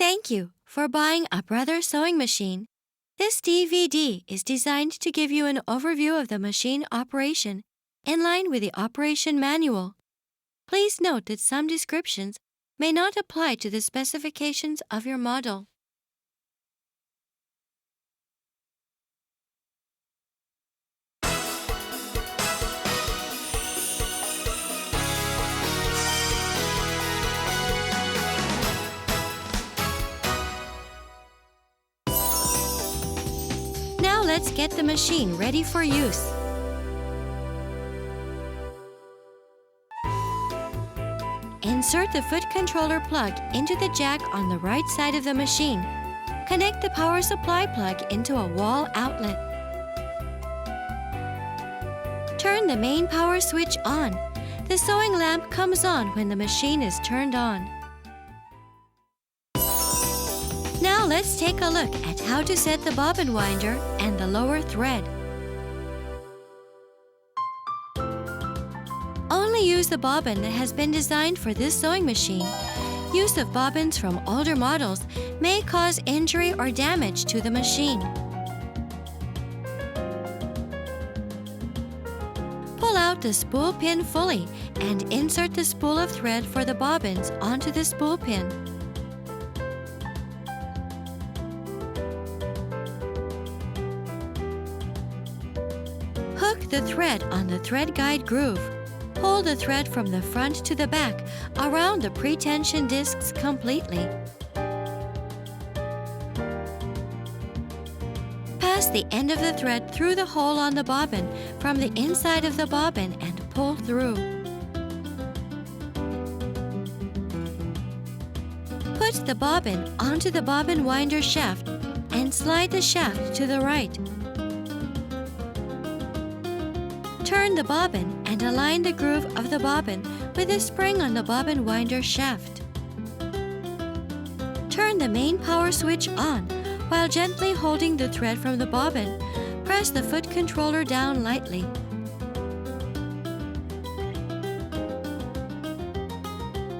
Thank you for buying a Brother sewing machine. This DVD is designed to give you an overview of the machine operation in line with the operation manual. Please note that some descriptions may not apply to the specifications of your model. Now let's get the machine ready for use. Insert the foot controller plug into the jack on the right side of the machine. Connect the power supply plug into a wall outlet. Turn the main power switch on. The sewing lamp comes on when the machine is turned on. Now let's take a look at how to set the bobbin winder and the lower thread. Only use the bobbin that has been designed for this sewing machine. Use of bobbins from older models may cause injury or damage to the machine. Pull out the spool pin fully and insert the spool of thread for the bobbins onto the spool pin. Hook the thread on the thread guide groove. Pull the thread from the front to the back around the pre-tension discs completely. Pass the end of the thread through the hole on the bobbin from the inside of the bobbin and pull through. Put the bobbin onto the bobbin winder shaft and slide the shaft to the right. Turn the bobbin and align the groove of the bobbin with a spring on the bobbin winder shaft. Turn the main power switch on while gently holding the thread from the bobbin. Press the foot controller down lightly.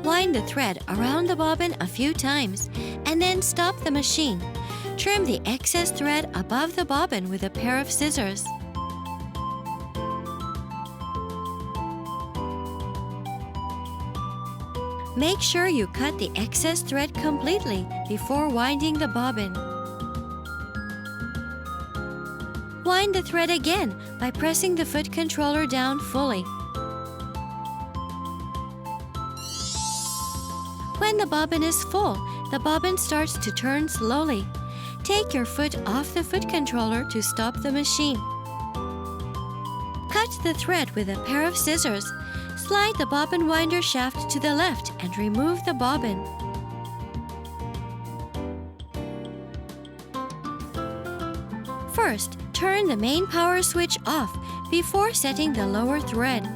Wind the thread around the bobbin a few times and then stop the machine. Trim the excess thread above the bobbin with a pair of scissors. Make sure you cut the excess thread completely before winding the bobbin. Wind the thread again by pressing the foot controller down fully. When the bobbin is full, the bobbin starts to turn slowly. Take your foot off the foot controller to stop the machine. Cut the thread with a pair of scissors. Slide the bobbin winder shaft to the left and remove the bobbin. First, turn the main power switch off before setting the lower thread.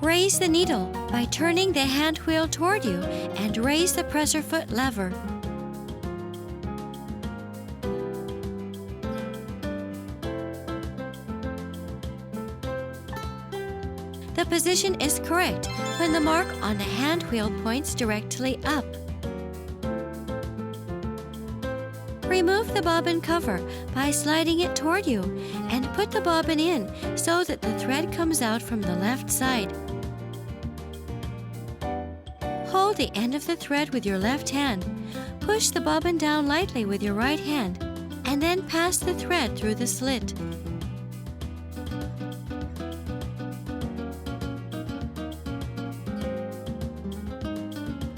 Raise the needle by turning the hand wheel toward you and raise the presser foot lever. The position is correct when the mark on the hand wheel points directly up. Remove the bobbin cover by sliding it toward you and put the bobbin in so that the thread comes out from the left side. Hold the end of the thread with your left hand. Push the bobbin down lightly with your right hand and then pass the thread through the slit.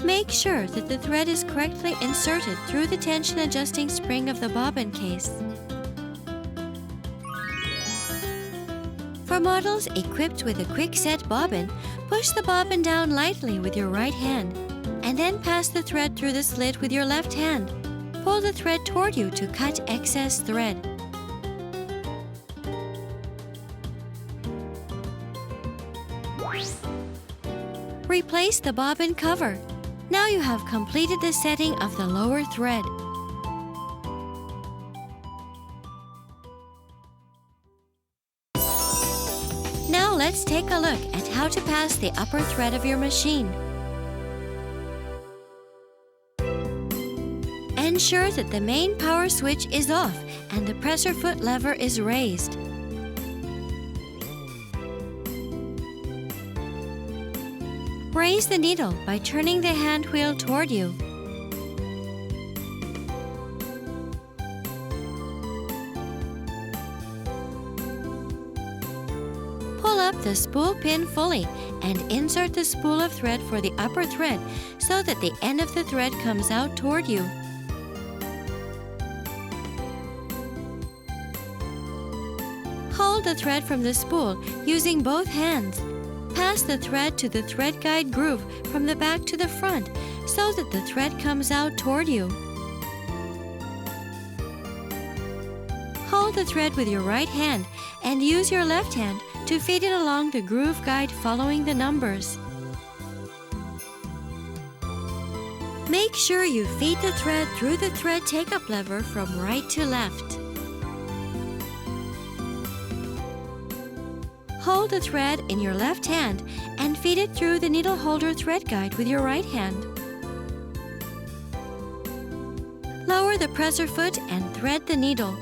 Make sure that the thread is correctly inserted through the tension adjusting spring of the bobbin case. For models equipped with a quick set bobbin, push the bobbin down lightly with your right hand and then pass the thread through the slit with your left hand. Pull the thread toward you to cut excess thread. Replace the bobbin cover. Now you have completed the setting of the lower thread. Now let's take a look at how to pass the upper thread of your machine. Ensure that the main power switch is off and the presser foot lever is raised. Raise the needle by turning the hand wheel toward you. Pull up the spool pin fully and insert the spool of thread for the upper thread so that the end of the thread comes out toward you. Hold the thread from the spool using both hands. Pass the thread to the thread guide groove from the back to the front so that the thread comes out toward you. Hold the thread with your right hand and use your left hand to feed it along the groove guide following the numbers. Make sure you feed the thread through the thread take-up lever from right to left. Hold the thread in your left hand and feed it through the needle holder thread guide with your right hand. Lower the presser foot and thread the needle.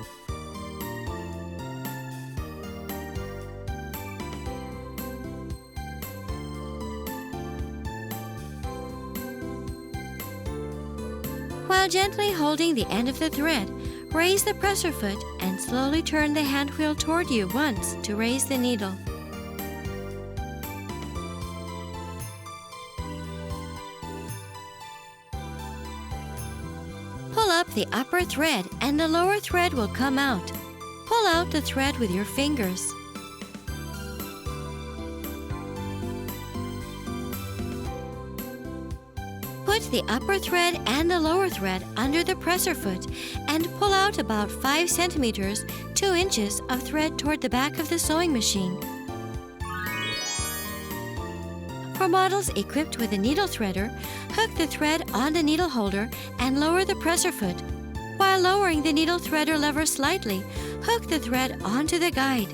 While gently holding the end of the thread, raise the presser foot and slowly turn the hand wheel toward you once to raise the needle. Pull up the upper thread and the lower thread will come out. Pull out the thread with your fingers. Put the upper thread and the lower thread under the presser foot and pull out about 5 centimeters, 2 inches of thread toward the back of the sewing machine. For models equipped with a needle threader, hook the thread on the needle holder and lower the presser foot. While lowering the needle threader lever slightly, hook the thread onto the guide.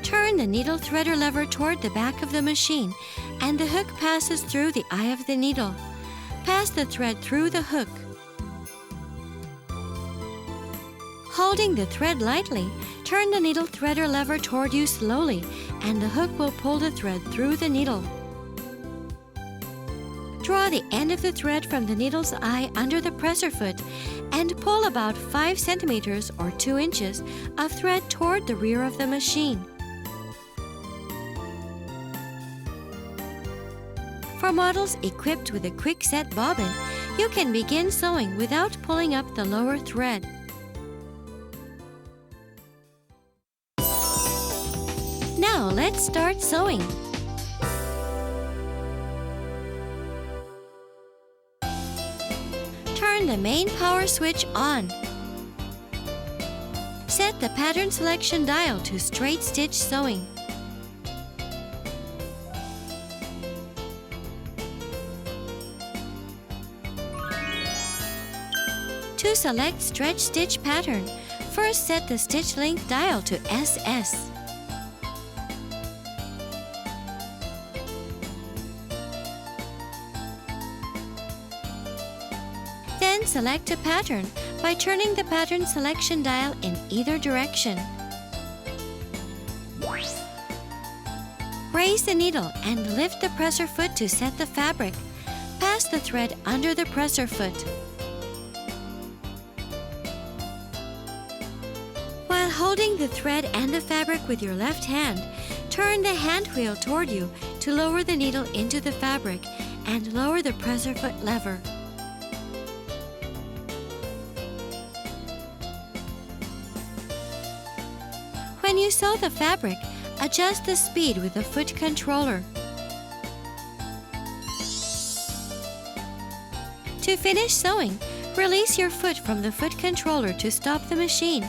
Turn the needle threader lever toward the back of the machine and the hook passes through the eye of the needle. Pass the thread through the hook. Holding the thread lightly, turn the needle threader lever toward you slowly and the hook will pull the thread through the needle. Draw the end of the thread from the needle's eye under the presser foot and pull about 5 centimeters or 2 inches of thread toward the rear of the machine. For models equipped with a quick-set bobbin, you can begin sewing without pulling up the lower thread. Now let's start sewing. Turn the main power switch on. Set the pattern selection dial to straight stitch sewing. To select stretch stitch pattern, first set the stitch length dial to SS. Then select a pattern by turning the pattern selection dial in either direction. Raise the needle and lift the presser foot to set the fabric. Pass the thread under the presser foot. While holding the thread and the fabric with your left hand, turn the hand wheel toward you to lower the needle into the fabric and lower the presser foot lever. When you sew the fabric, adjust the speed with the foot controller. To finish sewing, release your foot from the foot controller to stop the machine,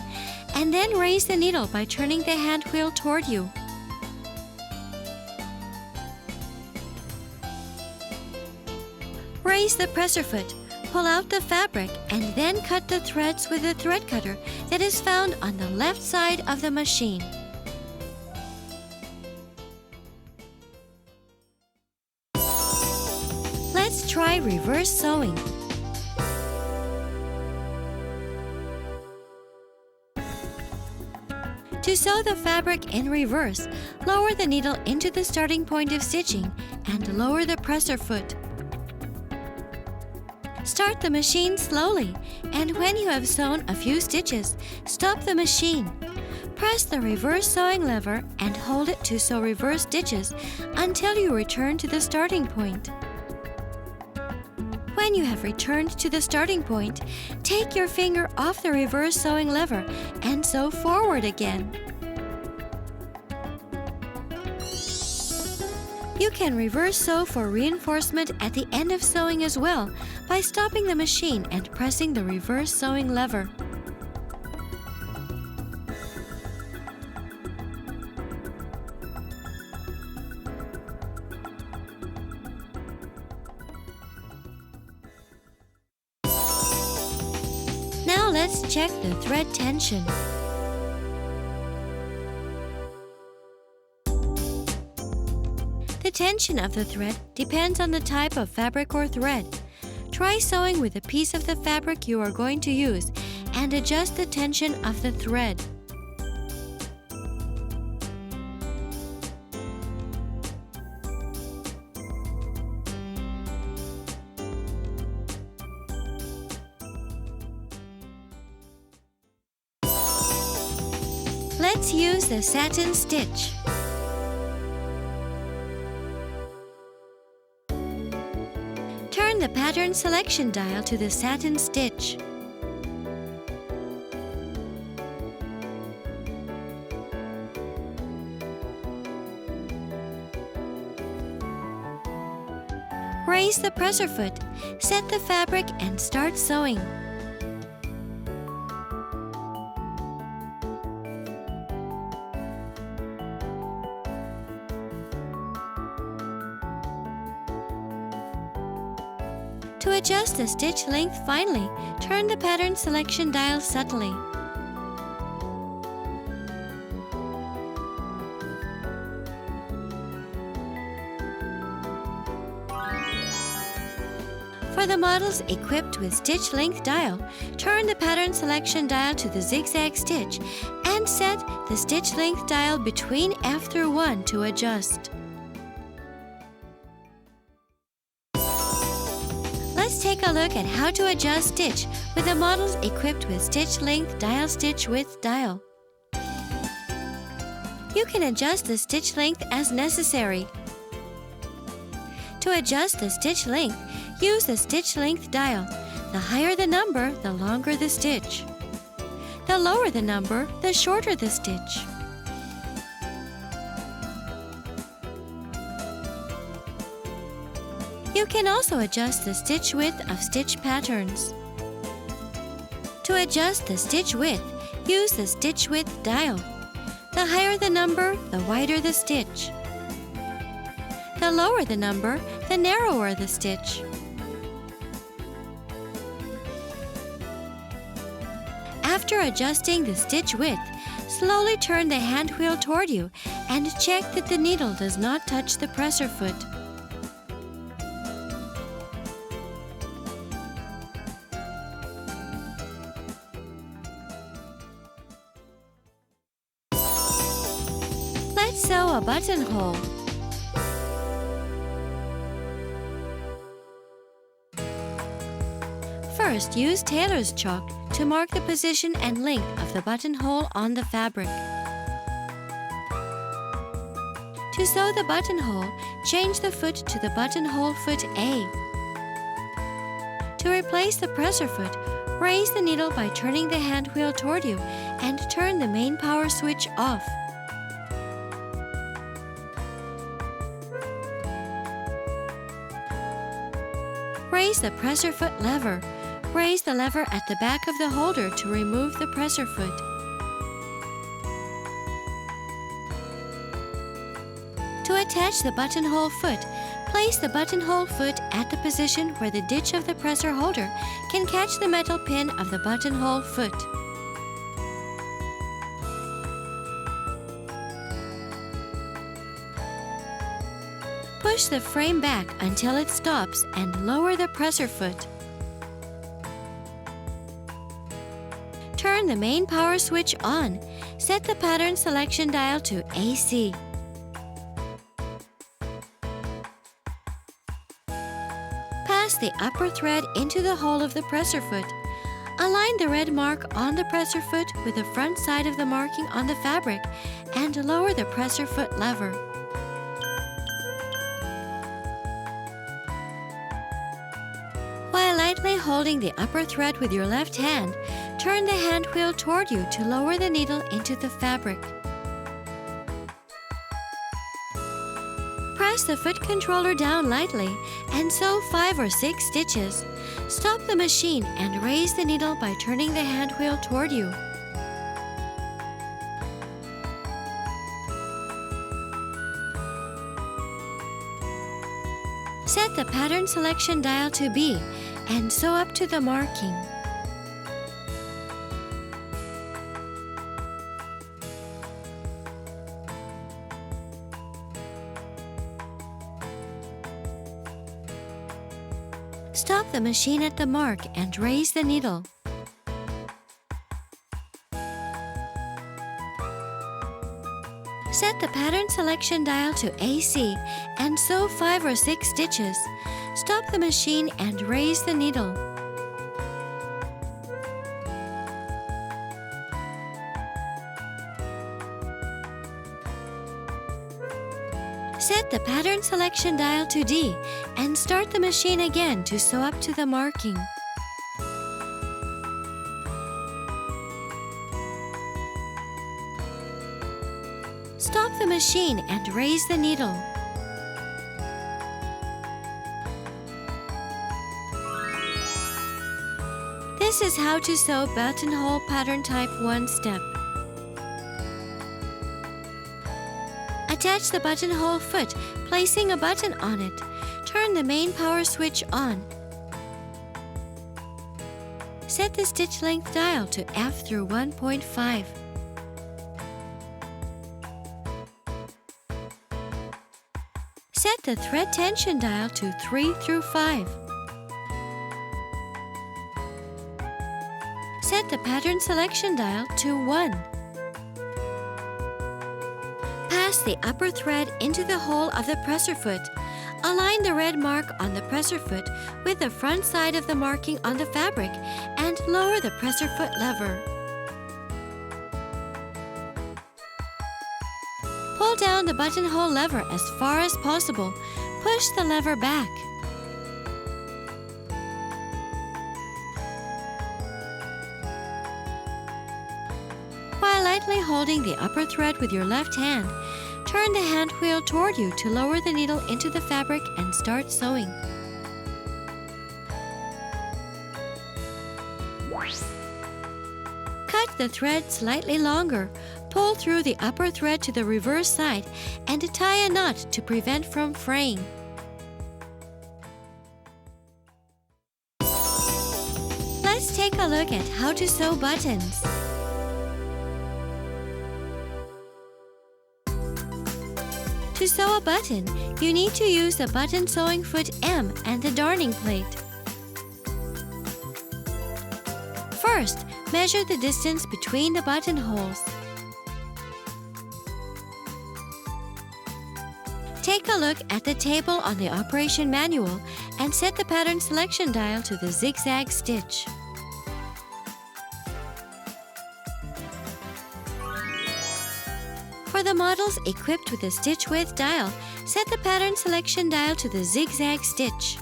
and then raise the needle by turning the hand wheel toward you. Raise the presser foot, pull out the fabric, and then cut the threads with the thread cutter that is found on the left side of the machine. Let's try reverse sewing. To sew the fabric in reverse, lower the needle into the starting point of stitching and lower the presser foot. Start the machine slowly, and when you have sewn a few stitches, stop the machine. Press the reverse sewing lever and hold it to sew reverse stitches until you return to the starting point. When you have returned to the starting point, take your finger off the reverse sewing lever and sew forward again. You can reverse sew for reinforcement at the end of sewing as well by stopping the machine and pressing the reverse sewing lever. Now let's check the thread tension. The tension of the thread depends on the type of fabric or thread. Try sewing with a piece of the fabric you are going to use and adjust the tension of the thread. Let's use the satin stitch. Turn the pattern selection dial to the satin stitch. Raise the presser foot, set the fabric and start sewing. To adjust the stitch length finely, turn the pattern selection dial subtly. For the models equipped with stitch length dial, turn the pattern selection dial to the zigzag stitch and set the stitch length dial between F through 1 to adjust. Let's take a look at how to adjust stitch with the models equipped with stitch length dial stitch width dial. You can adjust the stitch length as necessary. To adjust the stitch length, use the stitch length dial. The higher the number, the longer the stitch. The lower the number, the shorter the stitch. You can also adjust the stitch width of stitch patterns. To adjust the stitch width, use the stitch width dial. The higher the number, the wider the stitch. The lower the number, the narrower the stitch. After adjusting the stitch width, slowly turn the hand wheel toward you and check that the needle does not touch the presser foot. Let's sew a buttonhole. First, use tailor's chalk to mark the position and length of the buttonhole on the fabric. To sew the buttonhole, change the foot to the buttonhole foot A. To replace the presser foot, raise the needle by turning the hand wheel toward you and turn the main power switch off. Raise the presser foot lever. Raise the lever at the back of the holder to remove the presser foot. To attach the buttonhole foot, place the buttonhole foot at the position where the ditch of the presser holder can catch the metal pin of the buttonhole foot. Push Push the frame back until it stops and lower the presser foot. Turn the main power switch on. Set the pattern selection dial to AC. Pass the upper thread into the hole of the presser foot. Align the red mark on the presser foot with the front side of the marking on the fabric and lower the presser foot lever. While lightly holding the upper thread with your left hand, turn the hand wheel toward you to lower the needle into the fabric. Press the foot controller down lightly and sew 5 or 6 stitches. Stop the machine and raise the needle by turning the hand wheel toward you. Set the pattern selection dial to B and sew up to the marking. Stop the machine at the mark and raise the needle. Set the pattern selection dial to AC and sew 5 or 6 stitches. Stop the machine and raise the needle. Set the pattern selection dial to D and start the machine again to sew up to the marking. Stop the machine and raise the needle. This is how to sew buttonhole pattern type 1 step. Attach the buttonhole foot, placing a button on it. Turn the main power switch on. Set the stitch length dial to F through 1.5. Set the thread tension dial to 3 through 5. Set the pattern selection dial to 1. Pass the upper thread into the hole of the presser foot. Align the red mark on the presser foot with the front side of the marking on the fabric and lower the presser foot lever. Pull down the buttonhole lever as far as possible. Push the lever back. While lightly holding the upper thread with your left hand, turn the hand wheel toward you to lower the needle into the fabric and start sewing. Cut the thread slightly longer. Pull through the upper thread to the reverse side and tie a knot to prevent from fraying. Let's take a look at how to sew buttons. To sew a button, you need to use the button sewing foot M and the darning plate. First, measure the distance between the buttonholes. Take a look at the table on the operation manual and set the pattern selection dial to the zigzag stitch. For the models equipped with a stitch width dial, set the pattern selection dial to the zigzag stitch.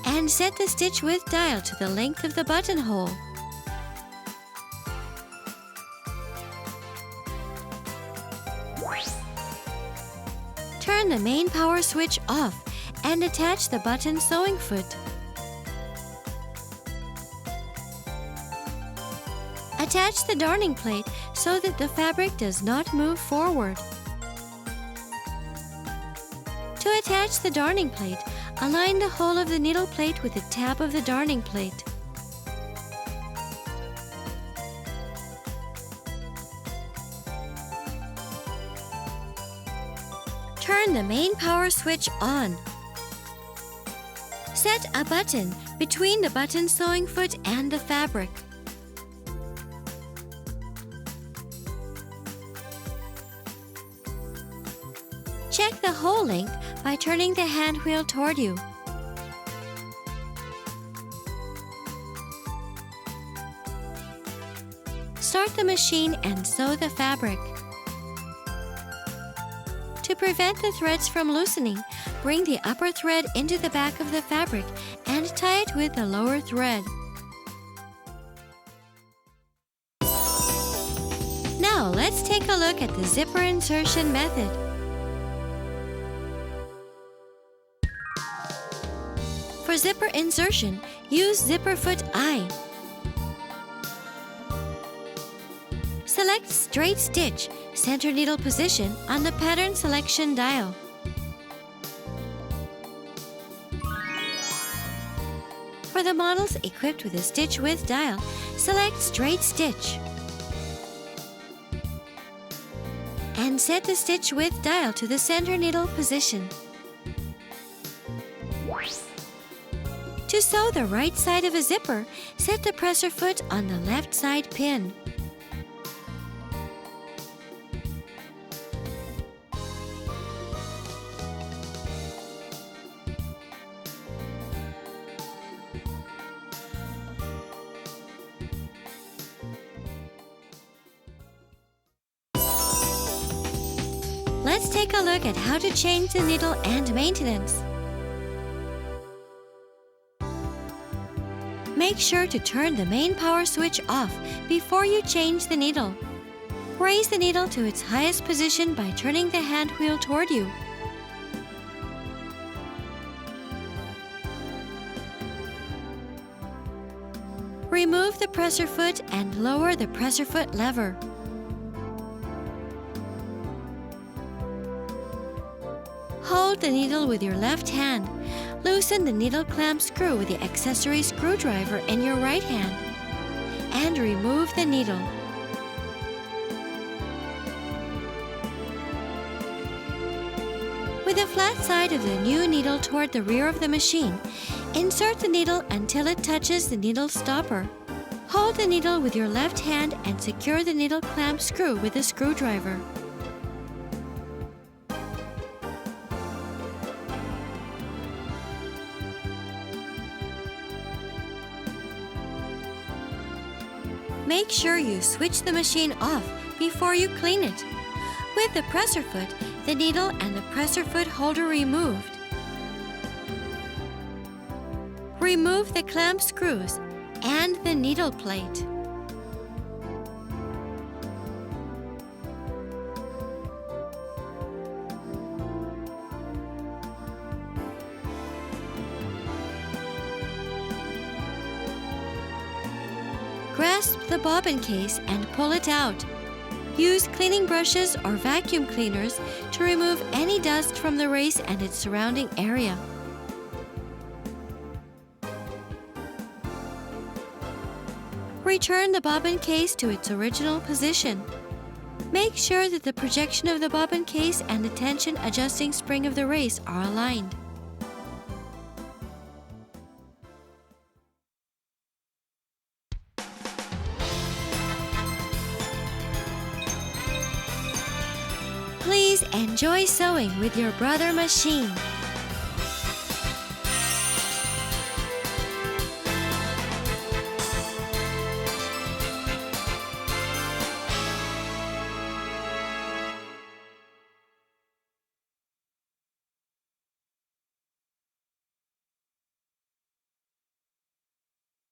And set the stitch width dial to the length of the buttonhole. Turn the main power switch off and attach the button sewing foot. Attach the darning plate so that the fabric does not move forward. To attach the darning plate, align the hole of the needle plate with the tab of the darning plate. Turn the main power switch on. Set a button between the button sewing foot and the fabric. Check the hole length by turning the hand wheel toward you. Start the machine and sew the fabric. To prevent the threads from loosening, bring the upper thread into the back of the fabric and tie it with the lower thread. Now let's take a look at the zipper insertion method. For zipper insertion, use zipper foot I. Select straight stitch, center needle position on the pattern selection dial. For the models equipped with a stitch width dial, select straight stitch. And set the stitch width dial to the center needle position. To sew the right side of a zipper, set the presser foot on the left side pin. Let's take a look at how to change the needle and maintenance. Make sure to turn the main power switch off before you change the needle. Raise the needle to its highest position by turning the hand wheel toward you. Remove the presser foot and lower the presser foot lever. Hold the needle with your left hand. Loosen the needle clamp screw with the accessory screwdriver in your right hand and remove the needle. With the flat side of the new needle toward the rear of the machine, insert the needle until it touches the needle stopper. Hold the needle with your left hand and secure the needle clamp screw with a screwdriver. Make sure you switch the machine off before you clean it. With the presser foot, the needle and the presser foot holder removed. Remove the clamp screws and the needle plate. Grasp the bobbin case and pull it out. Use cleaning brushes or vacuum cleaners to remove any dust from the race and its surrounding area. Return the bobbin case to its original position. Make sure that the projection of the bobbin case and the tension adjusting spring of the race are aligned. Please enjoy sewing with your brother machine.